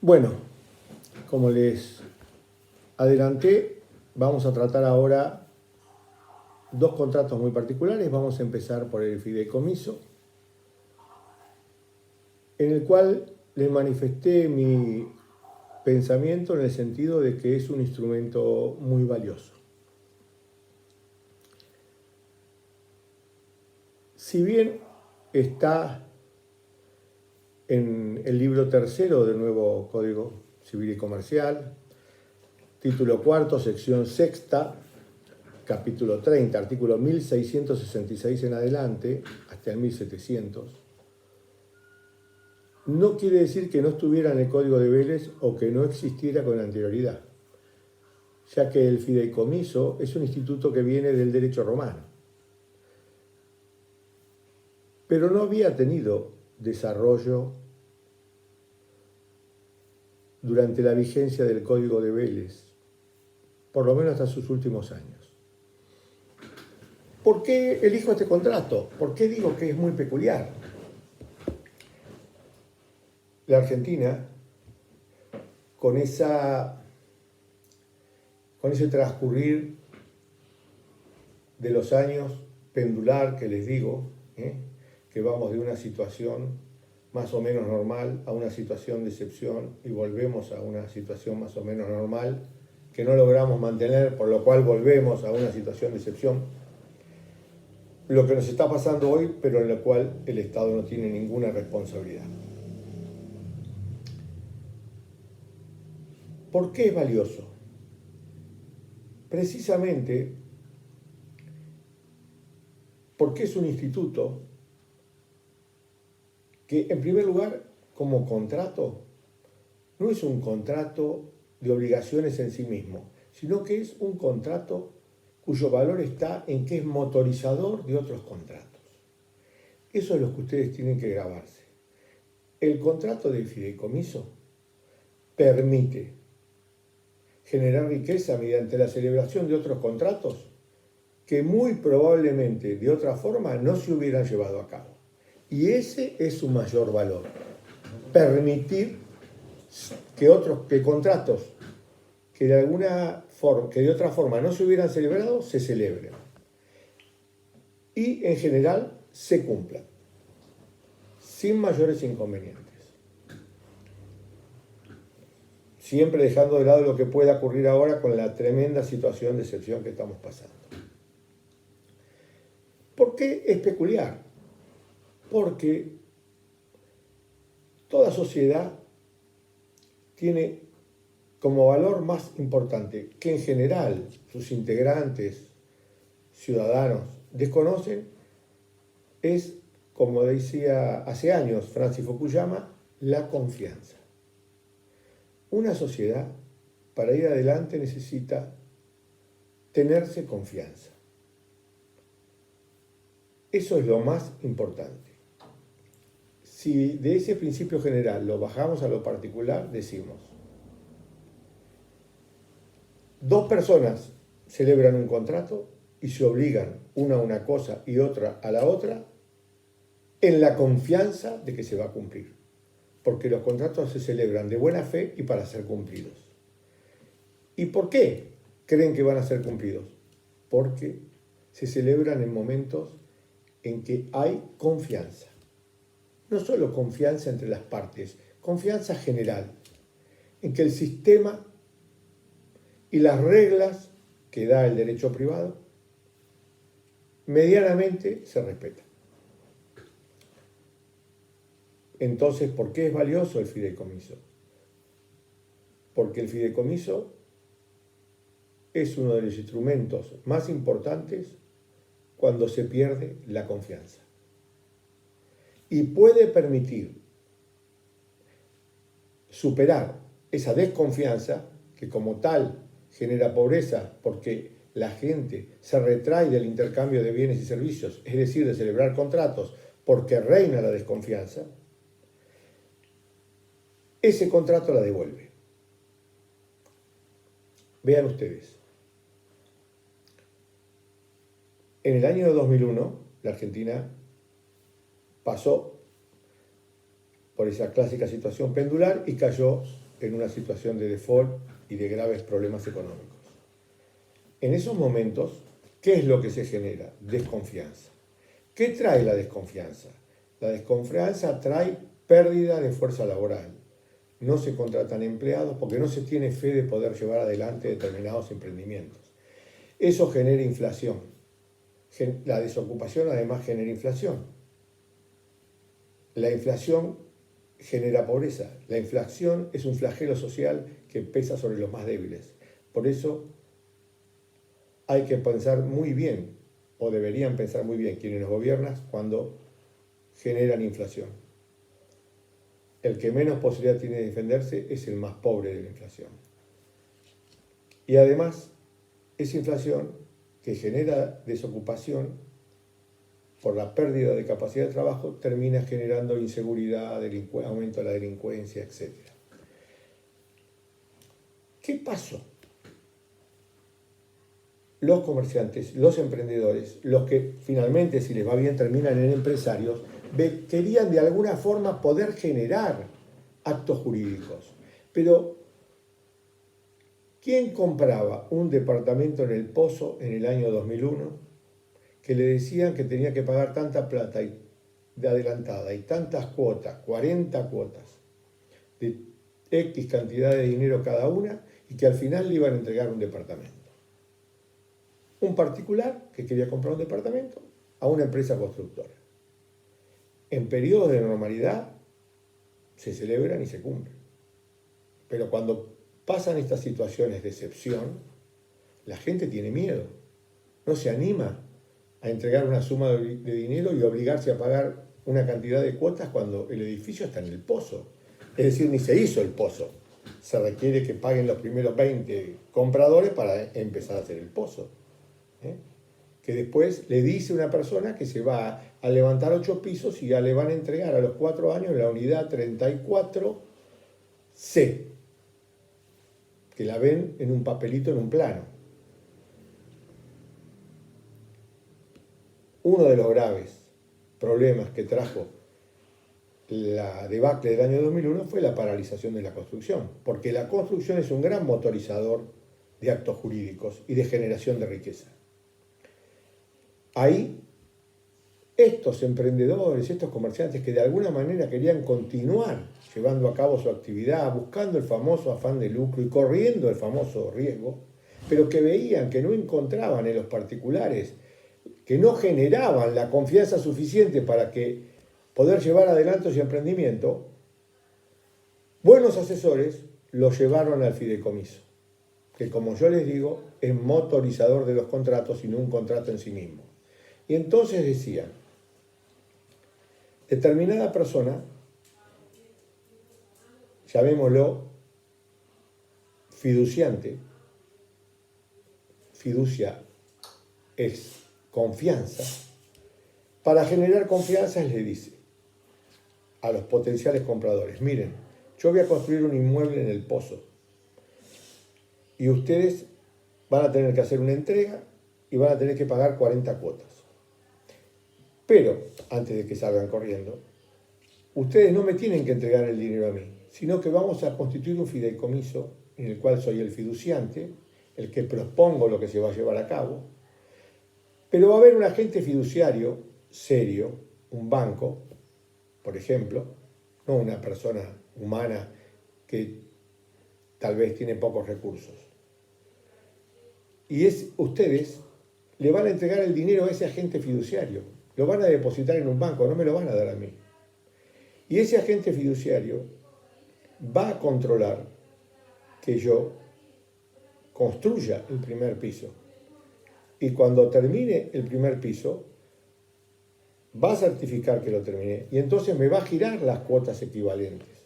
Bueno, como les adelanté, vamos a tratar ahora dos contratos muy particulares. Vamos a empezar por el fideicomiso, en el cual les manifesté mi pensamiento en el sentido de que es un instrumento muy valioso. Si bien está en el libro tercero del nuevo Código Civil y Comercial, título cuarto, sección sexta, capítulo 30, artículo 1666 en adelante, hasta el 1700, no quiere decir que no estuviera en el Código de Vélez o que no existiera con anterioridad, ya que el fideicomiso es un instituto que viene del derecho romano, pero no había tenido desarrollo durante la vigencia del Código de Vélez, por lo menos hasta sus últimos años. ¿Por qué elijo este contrato? ¿Por qué digo que es muy peculiar? La Argentina, con ese transcurrir de los años pendular que les digo, que vamos de una situación más o menos normal a una situación de excepción y volvemos a una situación más o menos normal que no logramos mantener, por lo cual volvemos a una situación de excepción. Lo que nos está pasando hoy, pero en lo cual el Estado no tiene ninguna responsabilidad. ¿Por qué es valioso? Precisamente porque es un instituto que, en primer lugar, como contrato, no es un contrato de obligaciones en sí mismo, sino que es un contrato cuyo valor está en que es motorizador de otros contratos. Eso es lo que ustedes tienen que grabarse. El contrato de fideicomiso permite generar riqueza mediante la celebración de otros contratos que muy probablemente de otra forma no se hubieran llevado a cabo. Y ese es su mayor valor. Permitir que contratos que de otra forma no se hubieran celebrado, se celebren. Y en general se cumplan, sin mayores inconvenientes. Siempre dejando de lado lo que pueda ocurrir ahora con la tremenda situación de excepción que estamos pasando. ¿Por qué es peculiar? Porque toda sociedad tiene como valor más importante que en general sus integrantes, ciudadanos, desconocen, es, como decía hace años Francis Fukuyama, la confianza. Una sociedad, para ir adelante, necesita tenerse confianza. Eso es lo más importante. Si de ese principio general lo bajamos a lo particular, decimos: dos personas celebran un contrato y se obligan una a una cosa y otra a la otra en la confianza de que se va a cumplir. Porque los contratos se celebran de buena fe y para ser cumplidos. ¿Y por qué creen que van a ser cumplidos? Porque se celebran en momentos en que hay confianza. No solo confianza entre las partes, confianza general, en que el sistema y las reglas que da el derecho privado medianamente se respetan. Entonces, ¿por qué es valioso el fideicomiso? Porque el fideicomiso es uno de los instrumentos más importantes cuando se pierde la confianza. Y puede permitir superar esa desconfianza que como tal genera pobreza porque la gente se retrae del intercambio de bienes y servicios, es decir, de celebrar contratos, porque reina la desconfianza. Ese contrato la devuelve. Vean ustedes. En el año 2001, la Argentina pasó por esa clásica situación pendular y cayó en una situación de default y de graves problemas económicos. En esos momentos, ¿qué es lo que se genera? Desconfianza. ¿Qué trae la desconfianza? La desconfianza trae pérdida de fuerza laboral. No se contratan empleados porque no se tiene fe de poder llevar adelante determinados emprendimientos. Eso genera inflación. La desocupación además genera inflación. La inflación genera pobreza. La inflación es un flagelo social que pesa sobre los más débiles. Por eso hay que pensar muy bien, o deberían pensar muy bien quienes nos gobiernan cuando generan inflación. El que menos posibilidad tiene de defenderse es el más pobre de la inflación. Y además, esa inflación que genera desocupación por la pérdida de capacidad de trabajo termina generando inseguridad, aumento de la delincuencia, etc. ¿Qué pasó? Los comerciantes, los emprendedores, los que finalmente, si les va bien, terminan en empresarios, querían de alguna forma poder generar actos jurídicos. Pero, ¿quién compraba un departamento en El Pozo en el año 2001 que le decían que tenía que pagar tanta plata de adelantada y tantas cuotas, 40 cuotas, de X cantidad de dinero cada una, y que al final le iban a entregar un departamento? Un particular que quería comprar un departamento a una empresa constructora. En periodos de normalidad se celebran y se cumplen. Pero cuando pasan estas situaciones de excepción, la gente tiene miedo. No se anima a entregar una suma de dinero y obligarse a pagar una cantidad de cuotas cuando el edificio está en el pozo. Es decir, ni se hizo el pozo. Se requiere que paguen los primeros 20 compradores para empezar a hacer el pozo. Que después le dice una persona que se va a levantar 8 pisos y ya le van a entregar a los 4 años la unidad 34C, que la ven en un papelito, en un plano. Uno de los graves problemas que trajo la debacle del año 2001 fue la paralización de la construcción, porque la construcción es un gran motorizador de actos jurídicos y de generación de riqueza. Ahí, estos emprendedores, estos comerciantes que de alguna manera querían continuar llevando a cabo su actividad, buscando el famoso afán de lucro y corriendo el famoso riesgo, pero que veían que no encontraban en los particulares, que no generaban la confianza suficiente para que poder llevar adelante su emprendimiento, buenos asesores los llevaron al fideicomiso, que como yo les digo, es motorizador de los contratos y no un contrato en sí mismo. Y entonces decían, determinada persona, llamémoslo fiduciante, fiducia es confianza, para generar confianza le dice a los potenciales compradores, miren, yo voy a construir un inmueble en El Pozo y ustedes van a tener que hacer una entrega y van a tener que pagar 40 cuotas. Pero, antes de que salgan corriendo, ustedes no me tienen que entregar el dinero a mí, sino que vamos a constituir un fideicomiso en el cual soy el fiduciante, el que propongo lo que se va a llevar a cabo, pero va a haber un agente fiduciario serio, un banco, por ejemplo, no una persona humana que tal vez tiene pocos recursos. Y ustedes le van a entregar el dinero a ese agente fiduciario. Lo van a depositar en un banco, no me lo van a dar a mí. Y ese agente fiduciario va a controlar que yo construya el primer piso. Y cuando termine el primer piso, va a certificar que lo terminé. Y entonces me va a girar las cuotas equivalentes.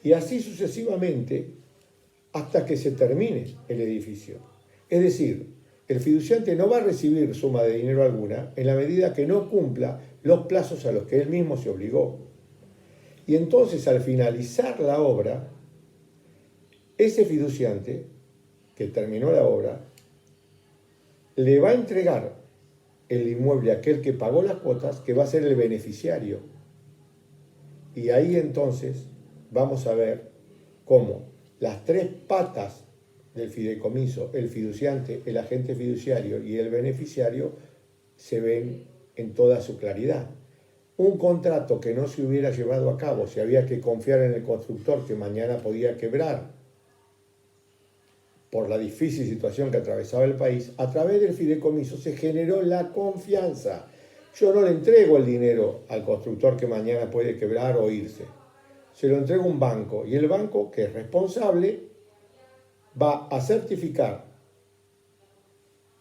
Y así sucesivamente hasta que se termine el edificio. Es decir, el fiduciante no va a recibir suma de dinero alguna en la medida que no cumpla los plazos a los que él mismo se obligó. Y entonces, al finalizar la obra, ese fiduciante que terminó la obra le va a entregar el inmueble a aquel que pagó las cuotas, que va a ser el beneficiario. Y ahí entonces vamos a ver cómo las tres patas del fideicomiso, el fiduciante, el agente fiduciario y el beneficiario, se ven en toda su claridad. Un contrato que no se hubiera llevado a cabo, si había que confiar en el constructor que mañana podía quebrar por la difícil situación que atravesaba el país, a través del fideicomiso se generó la confianza. Yo no le entrego el dinero al constructor que mañana puede quebrar o irse. Se lo entrego a un banco y el banco, que es responsable, va a certificar,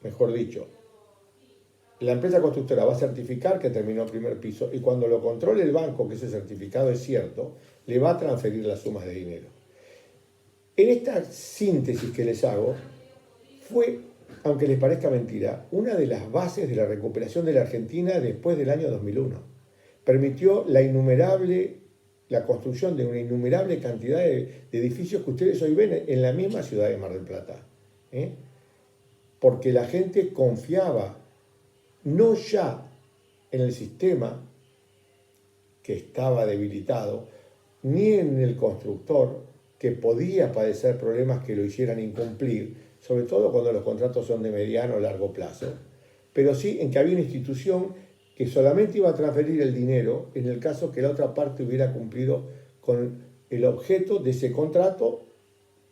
mejor dicho, la empresa constructora va a certificar que terminó el primer piso y cuando lo controle el banco, que ese certificado es cierto, le va a transferir las sumas de dinero. En esta síntesis que les hago, fue, aunque les parezca mentira, una de las bases de la recuperación de la Argentina después del año 2001. Permitió la construcción de una innumerable cantidad de edificios que ustedes hoy ven en la misma ciudad de Mar del Plata. Porque la gente confiaba no ya en el sistema que estaba debilitado, ni en el constructor que podía padecer problemas que lo hicieran incumplir, sobre todo cuando los contratos son de mediano o largo plazo, pero sí en que había una institución que solamente iba a transferir el dinero en el caso que la otra parte hubiera cumplido con el objeto de ese contrato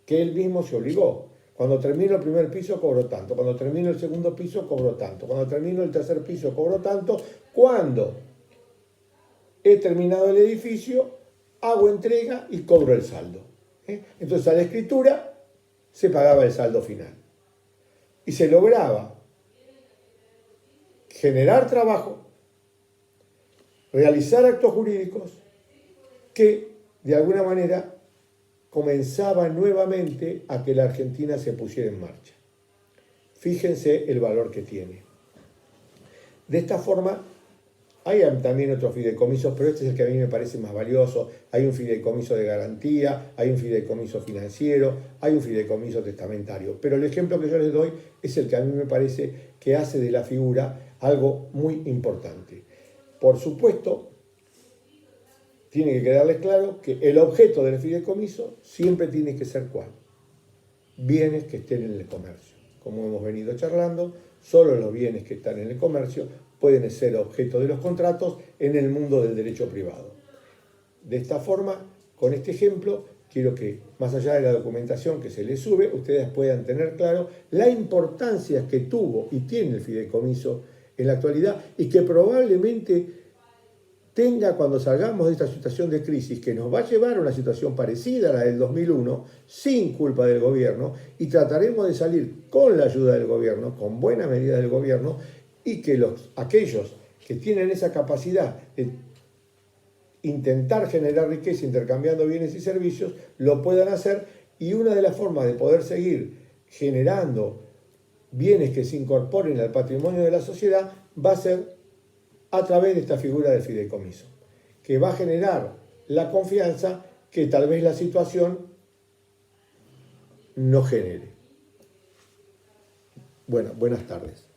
que él mismo se obligó. Cuando termino el primer piso cobro tanto, cuando termino el segundo piso cobro tanto, cuando termino el tercer piso cobro tanto, cuando he terminado el edificio hago entrega y cobro el saldo. Entonces a la escritura se pagaba el saldo final. Y se lograba generar trabajo, realizar actos jurídicos que de alguna manera comenzaban nuevamente a que la Argentina se pusiera en marcha. Fíjense el valor que tiene. De esta forma, hay también otros fideicomisos, pero este es el que a mí me parece más valioso. Hay un fideicomiso de garantía, hay un fideicomiso financiero, hay un fideicomiso testamentario. Pero el ejemplo que yo les doy es el que a mí me parece que hace de la figura algo muy importante. Por supuesto, tiene que quedarles claro que el objeto del fideicomiso siempre tiene que ser ¿cuál? Bienes que estén en el comercio. Como hemos venido charlando, solo los bienes que están en el comercio pueden ser objeto de los contratos en el mundo del derecho privado. De esta forma, con este ejemplo, quiero que, más allá de la documentación que se les sube, ustedes puedan tener claro la importancia que tuvo y tiene el fideicomiso en la actualidad y que probablemente tenga cuando salgamos de esta situación de crisis que nos va a llevar a una situación parecida a la del 2001, sin culpa del gobierno, y trataremos de salir con la ayuda del gobierno, con buena medida del gobierno, y que aquellos que tienen esa capacidad de intentar generar riqueza intercambiando bienes y servicios, lo puedan hacer, y una de las formas de poder seguir generando bienes que se incorporen al patrimonio de la sociedad va a ser a través de esta figura del fideicomiso, que va a generar la confianza que tal vez la situación no genere. Bueno, buenas tardes.